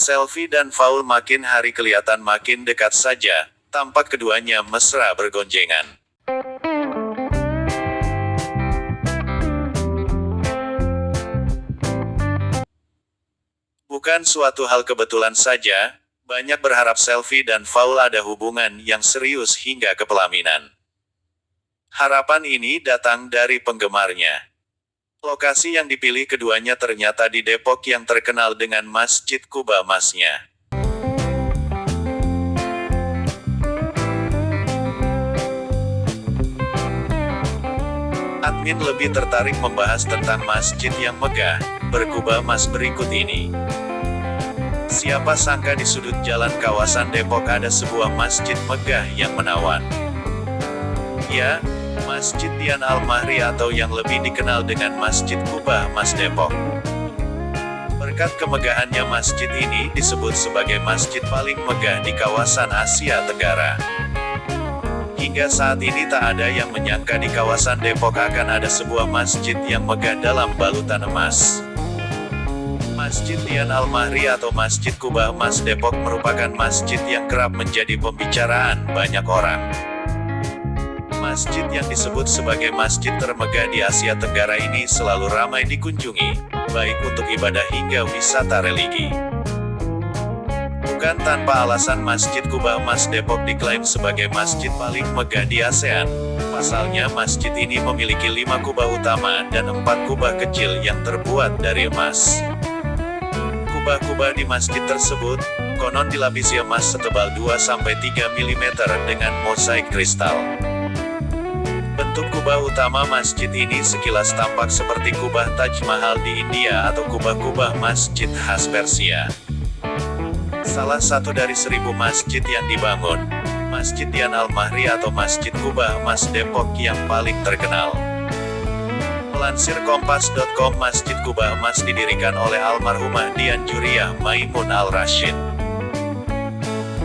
Selfie dan Faul makin hari kelihatan makin dekat saja, tampak keduanya mesra bergonjengan. Bukan suatu hal kebetulan saja, banyak berharap Selfie dan Faul ada hubungan yang serius hingga ke pelaminan. Harapan ini datang dari penggemarnya. Lokasi yang dipilih keduanya ternyata di Depok yang terkenal dengan Masjid Kuba Masnya. Admin lebih tertarik membahas tentang masjid yang megah, berkubah emas berikut ini. Siapa sangka di sudut jalan kawasan Depok ada sebuah masjid megah yang menawan. Ya, Masjid Dian Al-Mahri atau yang lebih dikenal dengan Masjid Kuba Mas Depok. Berkat kemegahannya masjid ini disebut sebagai masjid paling megah di kawasan Asia Tenggara. Hingga saat ini tak ada yang menyangka di kawasan Depok akan ada sebuah masjid yang megah dalam balutan emas. Masjid Dian Al-Mahri atau Masjid Kuba Mas Depok merupakan masjid yang kerap menjadi pembicaraan banyak orang. Masjid yang disebut sebagai masjid termegah di Asia Tenggara ini selalu ramai dikunjungi, baik untuk ibadah hingga wisata religi. Bukan tanpa alasan Masjid Kuba Mas Depok diklaim sebagai masjid paling megah di ASEAN. Pasalnya masjid ini memiliki 5 kubah utama dan 4 kubah kecil yang terbuat dari emas. Kubah-kubah di masjid tersebut, konon dilapisi emas setebal 2-3 mm dengan mosaik kristal. Bentuk kubah utama masjid ini sekilas tampak seperti kubah Taj Mahal di India atau kubah-kubah masjid khas Persia. Salah satu dari 1000 masjid yang dibangun, Masjid Dian Al-Mahri atau Masjid Kuba Mas Depok yang paling terkenal. Melansir Kompas.com, Masjid Kuba Mas didirikan oleh almarhumah Dian Juriyah Maimun Al-Rashid.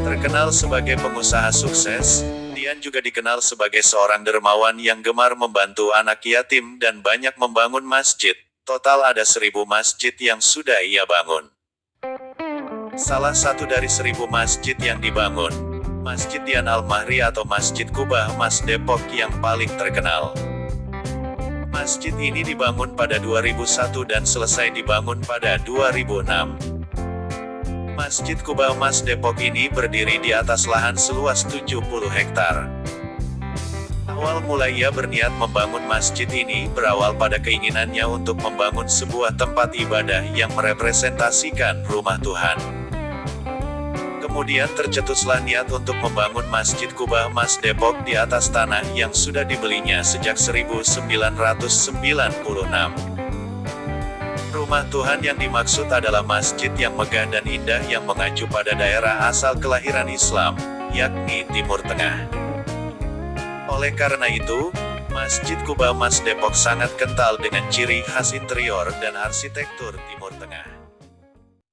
Terkenal sebagai pengusaha sukses, Dian juga dikenal sebagai seorang dermawan yang gemar membantu anak yatim dan banyak membangun masjid. Total ada 1000 masjid yang sudah ia bangun. Salah satu dari 1000 masjid yang dibangun, Masjid Dian Al-Mahri atau Masjid Kuba Mas Depok yang paling terkenal. Masjid ini dibangun pada 2001 dan selesai dibangun pada 2006. Masjid Kuba Mas Depok ini berdiri di atas lahan seluas 70 hektar. Awal mula ia berniat membangun masjid ini berawal pada keinginannya untuk membangun sebuah tempat ibadah yang merepresentasikan rumah Tuhan. Kemudian tercetuslah niat untuk membangun Masjid Kuba Mas Depok di atas tanah yang sudah dibelinya sejak 1996. Rumah Tuhan yang dimaksud adalah masjid yang megah dan indah yang mengacu pada daerah asal kelahiran Islam, yakni Timur Tengah. Oleh karena itu, Masjid Kuba Mas Depok sangat kental dengan ciri khas interior dan arsitektur Timur Tengah.